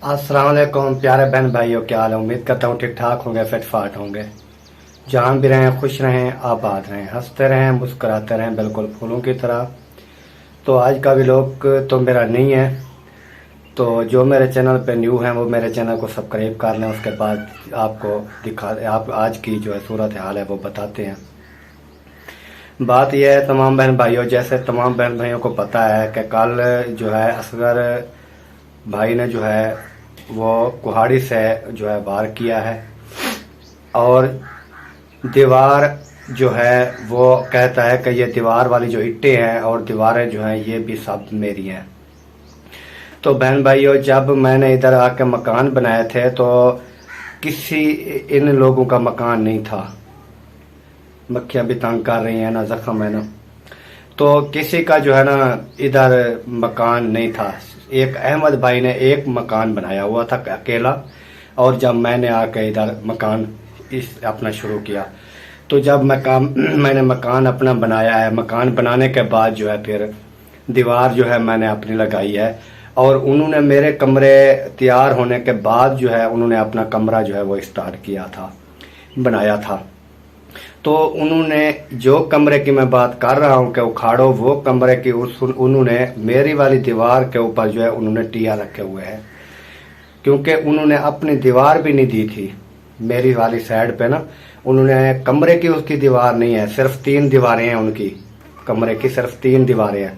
अस्सलाम वालेकुम प्यारे बहन भाइयों, क्या हाल है। उम्मीद करता हूँ ठीक ठाक होंगे, फिट फाट होंगे। जहाँ भी रहें खुश रहें, आबाद रहें, हंसते रहें, मुस्कुराते रहें, बिल्कुल फूलों की तरह। तो आज का व्लॉग तो मेरा नहीं है। तो जो मेरे चैनल पे न्यू हैं वो मेरे चैनल को सब्सक्राइब कर लें। उसके बाद आपको आप आज की जो है सूरत हाल है वो बताते हैं। बात यह है तमाम बहन भाइयों, जैसे तमाम बहन भाइयों को पता है कि कल जो है असगर भाई ने जो है वो कुहाड़ी से जो है वार किया है और दीवार जो है वो कहता है कि ये दीवार वाली जो ईंटें हैं और दीवारें जो हैं ये भी सब मेरी हैं। तो बहन भाइयों, जब मैंने इधर आके मकान बनाए थे तो किसी इन लोगों का मकान नहीं था। मक्खियाँ भी तंग कर रही हैं ना, जख्म है ना, तो किसी का जो है ना इधर मकान नहीं था। एक अहमद भाई ने एक मकान बनाया हुआ था अकेला, और जब मैंने आके इधर मकान इस अपना शुरू किया तो जब मैंने मकान अपना बनाया है, मकान बनाने के बाद जो है फिर दीवार जो है मैंने अपनी लगाई है। और उन्होंने मेरे कमरे तैयार होने के बाद जो है उन्होंने अपना कमरा जो है वो स्टार्ट किया था, बनाया था। तो उन्होंने जो कमरे की मैं बात कर रहा हूँ कि उखाड़ो, वो कमरे की उन्होंने मेरी वाली दीवार के ऊपर जो है उन्होंने टिया रखे हुए हैं, क्योंकि उन्होंने अपनी दीवार भी नहीं दी थी। मेरी वाली साइड पे ना उन्होंने कमरे की उसकी दीवार नहीं है, सिर्फ 3 दीवारें हैं उनकी। कमरे की सिर्फ 3 दीवारें हैं,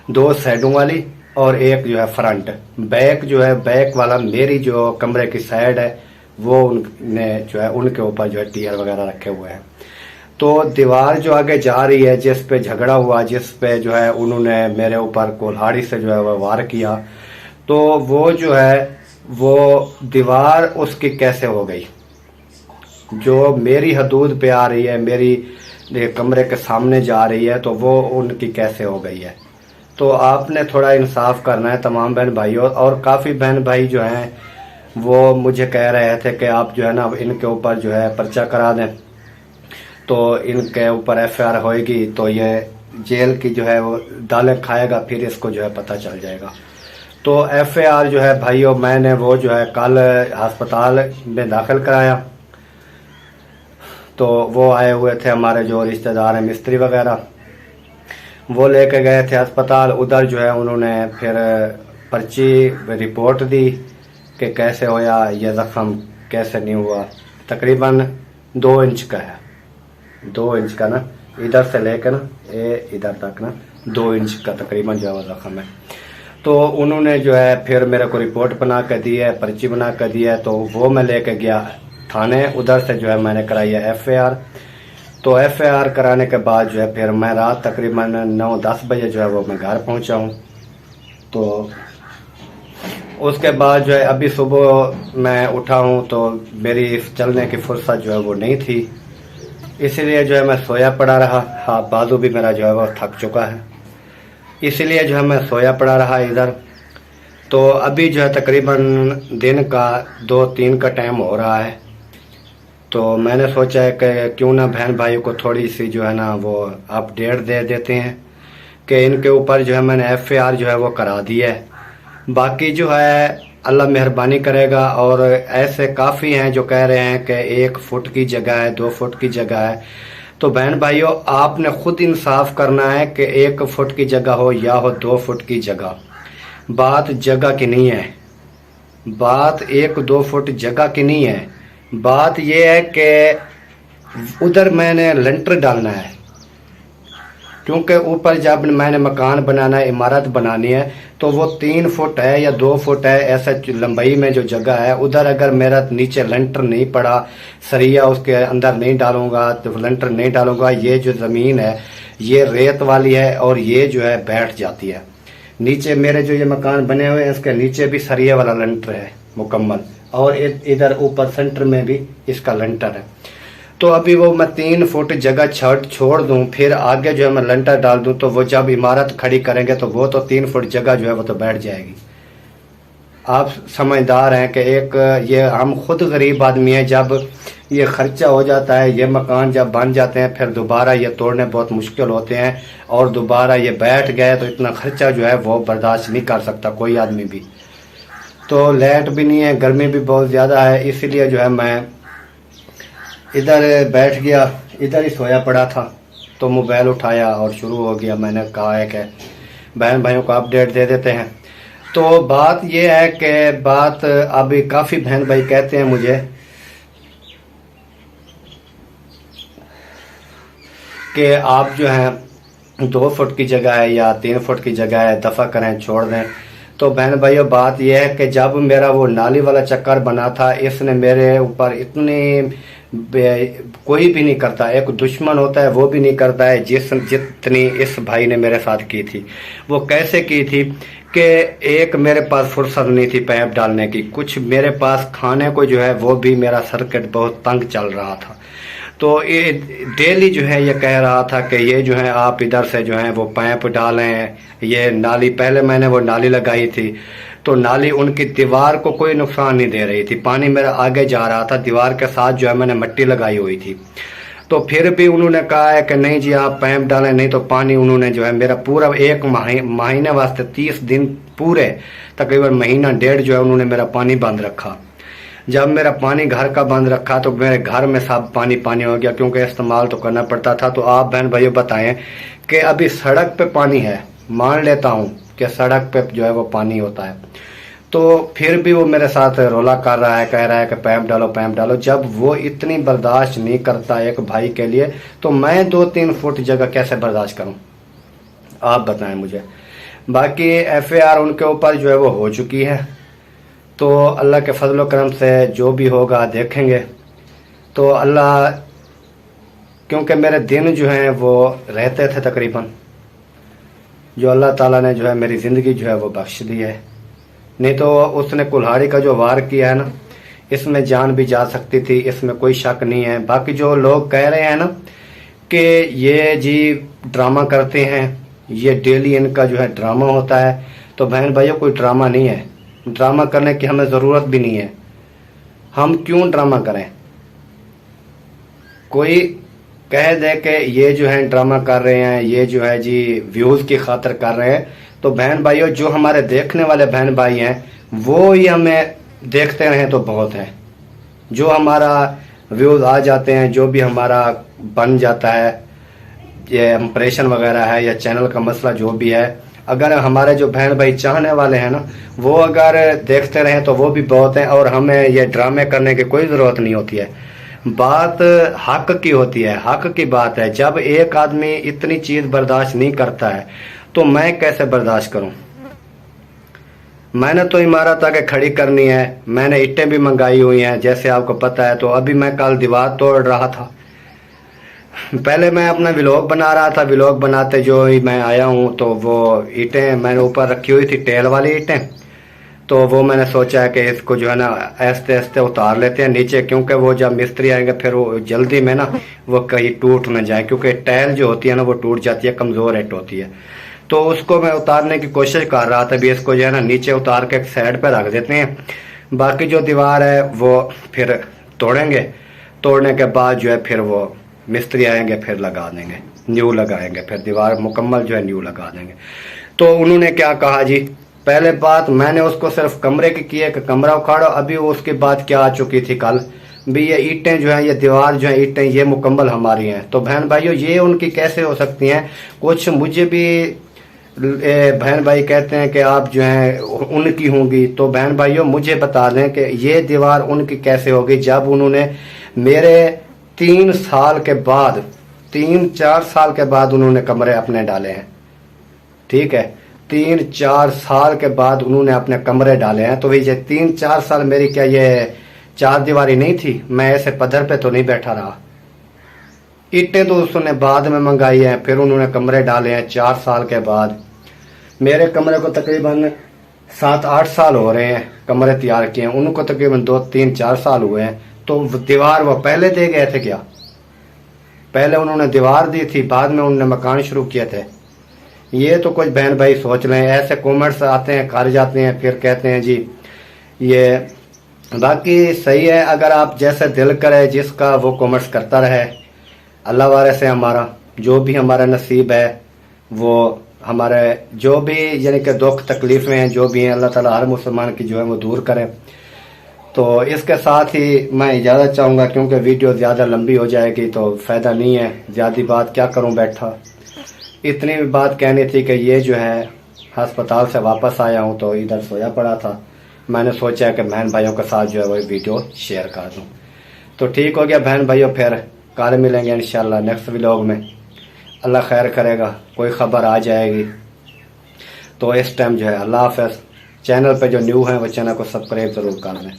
2 साइडों वाली और एक जो है फ्रंट। बैक जो है बैक वाला मेरी जो कमरे की साइड है वो उनने जो है उनके ऊपर जो है टीयर वगैरह रखे हुए हैं। तो दीवार जो आगे जा रही है, जिस पे झगड़ा हुआ, जिस पे जो है उन्होंने मेरे ऊपर कुल्हाड़ी से जो है वह वार किया, तो वो जो है वो दीवार उसकी कैसे हो गई जो मेरी हदूद पे आ रही है, मेरी कमरे के सामने जा रही है, तो वो उनकी कैसे हो गई है। तो आपने थोड़ा इंसाफ करना है तमाम बहन भाइयों। और काफ़ी बहन भाई जो हैं वो मुझे कह रहे थे कि आप जो है ना इनके ऊपर जो है पर्चा करा दें, तो इनके ऊपर एफआईआर होएगी तो ये जेल की जो है वो दालें खाएगा, फिर इसको जो है पता चल जाएगा। तो एफआईआर जो है भाइयों मैंने वो जो है कल अस्पताल में दाखिल कराया। तो वो आए हुए थे हमारे जो रिश्तेदार हैं मिस्त्री वगैरह, वो लेके गए थे अस्पताल। उधर जो है उन्होंने फिर पर्ची रिपोर्ट दी कि कैसे होया, ये जख्म कैसे नहीं हुआ। तकरीबन 2 इंच का है, 2 इंच का ना, इधर से लेकर ना ये इधर तक ना 2 इंच का तकरीबन जो है वो जख्म है। तो उन्होंने जो है फिर मेरे को रिपोर्ट बना कर दी है, पर्ची बना कर दी है। तो वो मैं लेके गया थाने, उधर से जो है मैंने कराई है एफआईआर। तो एफआईआर कराने के बाद जो है फिर मैं रात तकरीबन 9-10 बजे जो है वो मैं घर पहुंचा हूं। तो उसके बाद जो है अभी सुबह मैं उठा हूं तो मेरी चलने की फुर्सत जो है वो नहीं थी, इसलिए जो है मैं सोया पड़ा रहा। हाँ, बाजू भी मेरा जो है वो थक चुका है, इसलिए जो है मैं सोया पड़ा रहा इधर। तो अभी जो है तकरीबन दिन का 2-3 का टाइम हो रहा है। तो मैंने सोचा है कि क्यों ना बहन भाइयों को थोड़ी सी जो है ना वो अपडेट दे देते हैं कि इनके ऊपर जो है मैंने एफआईआर जो है वो करा दी है। बाकी जो है अल्लाह मेहरबानी करेगा। और ऐसे काफ़ी हैं जो कह रहे हैं कि 1 फुट की जगह है, 2 फुट की जगह है। तो बहन भाइयों आपने खुद इंसाफ करना है कि 1 फुट की जगह हो या हो 2 फुट की जगह। बात जगह की नहीं है, बात 1-2 फुट जगह की नहीं है। बात यह है कि उधर मैंने लेंटर डालना है, क्योंकि ऊपर जब मैंने मकान बनाना है, इमारत बनानी है, तो वो 3 फुट है या 2 फुट है, ऐसा लंबाई में जो जगह है उधर अगर मेरा नीचे लेंटर नहीं पड़ा, सरिया उसके अंदर नहीं डालूंगा, तो लेंटर नहीं डालूंगा, ये जो ज़मीन है ये रेत वाली है और ये जो है बैठ जाती है। नीचे मेरे जो ये मकान बने हुए हैं इसके नीचे भी सरिया वाला लेंटर है मुकम्मल, और इधर ऊपर सेंटर में भी इसका लेंटर है। तो अभी वो मैं 3 फुट जगह छोड़ दूं, फिर आगे जो है मैं लेंटर डाल दूं, तो वो जब इमारत खड़ी करेंगे तो वो तो 3 फुट जगह जो है वो तो बैठ जाएगी। आप समझदार हैं कि एक ये हम खुद गरीब आदमी हैं, जब ये खर्चा हो जाता है, ये मकान जब बन जाते हैं फिर दोबारा ये तोड़ने बहुत मुश्किल होते हैं, और दोबारा ये बैठ गए तो इतना खर्चा जो है वो बर्दाश्त नहीं कर सकता कोई आदमी भी। तो लाइट भी नहीं है, गर्मी भी बहुत ज़्यादा है, इसीलिए जो है मैं इधर बैठ गया, इधर ही सोया पड़ा था। तो मोबाइल उठाया और शुरू हो गया। मैंने कहा है कि बहन भाइयों को अपडेट दे देते हैं। तो बात यह है कि बात अभी काफ़ी बहन भाई कहते हैं मुझे कि आप जो हैं 2 फुट की जगह है या 3 फुट की जगह है, दफ़ा करें, छोड़ दें। तो बहन भाइयों बात यह है कि जब मेरा वो नाली वाला चक्कर बना था, इसने मेरे ऊपर इतनी कोई भी नहीं करता, एक दुश्मन होता है वो भी नहीं करता है जितनी इस भाई ने मेरे साथ की थी। वो कैसे की थी कि एक मेरे पास फुर्सत नहीं थी पैप डालने की, कुछ मेरे पास खाने को जो है वो भी मेरा सर्किट बहुत तंग चल रहा था। तो ये डेली जो है ये कह रहा था कि ये जो है आप इधर से जो है वो पाइप डालें, ये नाली, पहले मैंने वो नाली लगाई थी तो नाली उनकी दीवार को कोई नुकसान नहीं दे रही थी, पानी मेरा आगे जा रहा था, दीवार के साथ जो है मैंने मिट्टी लगाई हुई थी। तो फिर भी उन्होंने कहा है कि नहीं जी आप पाइप डालें, नहीं तो पानी, उन्होंने जो है मेरा पूरा एक महीने वास्ते 30 दिन पूरे, तकरीबन महीना डेढ़ जो है उन्होंने मेरा पानी बंद रखा। जब मेरा पानी घर का बंद रखा तो मेरे घर में सब पानी पानी हो गया, क्योंकि इस्तेमाल तो करना पड़ता था। तो आप बहन भाइयों बताएं कि अभी सड़क पे पानी है, मान लेता हूँ कि सड़क पे जो है वो पानी होता है, तो फिर भी वो मेरे साथ रोला कर रहा है, कह रहा है कि पैप डालो पैप डालो। जब वो इतनी बर्दाश्त नहीं करता एक भाई के लिए, तो मैं 2-3 फुट जगह कैसे बर्दाश्त करूं, आप बताएं मुझे। बाकी FAR उनके ऊपर जो है वो हो चुकी है, तो अल्लाह के फजल करम से जो भी होगा देखेंगे। तो अल्लाह, क्योंकि मेरे दिन जो हैं वो रहते थे तकरीबन, जो अल्लाह ताला ने जो है मेरी ज़िंदगी जो है वो बख्श दी है। नहीं तो उसने कुल्हाड़ी का जो वार किया है ना, इसमें जान भी जा सकती थी, इसमें कोई शक नहीं है। बाकी जो लोग कह रहे हैं ना कि ये जी ड्रामा करते हैं, ये डेली इनका जो है ड्रामा होता है, तो बहन भाइयों कोई ड्रामा नहीं है, ड्रामा करने की हमें ज़रूरत भी नहीं है। हम क्यों ड्रामा करें? कोई कह दे कि ये जो है ड्रामा कर रहे हैं, ये जो है जी व्यूज़ की खातिर कर रहे हैं, तो बहन भाइयों जो हमारे देखने वाले बहन भाई हैं वो ही हमें देखते रहें तो बहुत है। जो हमारा व्यूज़ आ जाते हैं, जो भी हमारा बन जाता है, ये इंप्रेशन वगैरह है या चैनल का मसला जो भी है, अगर हमारे जो बहन भाई चाहने वाले हैं ना, वो अगर देखते रहें तो वो भी बहुत है, और हमें ये ड्रामे करने की कोई ज़रूरत नहीं होती है। बात हक की होती है, हक की बात है। जब एक आदमी इतनी चीज़ बर्दाश्त नहीं करता है तो मैं कैसे बर्दाश्त करूं? मैंने तो इमारत आके खड़ी करनी है, मैंने ईंटें भी मंगाई हुई हैं जैसे आपको पता है। तो अभी मैं कल दीवार तोड़ रहा था, पहले मैं अपना व्लॉग बना रहा था, व्लॉग बनाते जो ही मैं आया हूँ तो वो ईंटें मैंने ऊपर रखी हुई थी, टेल वाली ईंटें, तो वो मैंने सोचा है कि इसको जो है ना आहिस्ते आहिस्ते उतार लेते हैं नीचे, क्योंकि वो जब मिस्त्री आएंगे फिर वो जल्दी में ना वो कहीं टूट न जाए, क्योंकि टाइल जो होती है ना वो टूट जाती है, कमज़ोर ईंट होती है। तो उसको मैं उतारने की कोशिश कर रहा था, भी इसको जो है ना नीचे उतार के एक साइड पर रख देते हैं, बाकी जो दीवार है वो फिर तोड़ेंगे, तोड़ने के बाद जो है फिर वो मिस्त्री आएंगे फिर लगा देंगे, न्यू लगाएंगे, फिर दीवार मुकम्मल जो है न्यू लगा देंगे। तो उन्होंने क्या कहा जी, पहले बात मैंने उसको सिर्फ कमरे की है कि कमरा उखाड़ो, अभी उसके बाद क्या आ चुकी थी कल भी, ये ईंटें जो है, ये दीवार जो है, ईंटें ये मुकम्मल हमारी हैं। तो बहन भाइयों ये उनकी कैसे हो सकती हैं? कुछ मुझे भी बहन भाई कहते हैं कि आप जो हैं उनकी होंगी, तो बहन भाइयों मुझे बता दें कि ये दीवार उनकी कैसे होगी जब उन्होंने मेरे 3 साल के बाद, 3-4 साल के बाद उन्होंने कमरे अपने डाले हैं, ठीक है, 3-4 साल के बाद उन्होंने अपने कमरे डाले हैं। तो ये 3-4 साल मेरी क्या ये चार दीवारी नहीं थी? मैं ऐसे पत्थर पे तो नहीं बैठा रहा। ईंटें तो उसने बाद में मंगाई हैं, फिर उन्होंने कमरे डाले हैं 4 साल के बाद। मेरे कमरे को तकरीबन 7-8 साल हो रहे हैं कमरे तैयार किए हैं, उनको तकरीबन 2-3-4 साल हुए हैं। तो दीवार वो पहले दे गए थे क्या? पहले उन्होंने दीवार दी थी, बाद में उन्होंने मकान शुरू किए थे। ये तो कुछ बहन भाई सोच लें, ऐसे कमेंट्स आते हैं, कर जाते हैं, फिर कहते हैं जी ये। बाकी सही है, अगर आप जैसे दिल करे जिसका वो कमेंट्स करता रहे, अल्लाह वाले से हमारा जो भी हमारा नसीब है वो हमारे जो भी यानी कि दुख तकलीफ़ें हैं जो भी हैं, अल्लाह ताला हर मुसलमान की जो है वो दूर करे। तो इसके साथ ही मैं इजाज़त चाहूँगा, क्योंकि वीडियो ज़्यादा लंबी हो जाएगी तो फ़ायदा नहीं है, ज़्यादा बात क्या करूँ बैठा। इतनी भी बात कहनी थी कि ये जो है अस्पताल से वापस आया हूँ तो इधर सोया पड़ा था, मैंने सोचा कि बहन भाइयों के साथ जो है वो वीडियो शेयर कर दूँ। तो ठीक हो गया बहन भाइयों, फिर कल मिलेंगे इंशाल्लाह नेक्स्ट व्लॉग में। अल्लाह खैर करेगा, कोई ख़बर आ जाएगी। तो इस टाइम जो है अल्लाह हाफ़िज़। चैनल पे जो न्यू है वो चैनल को सब्सक्राइब ज़रूर कर लें।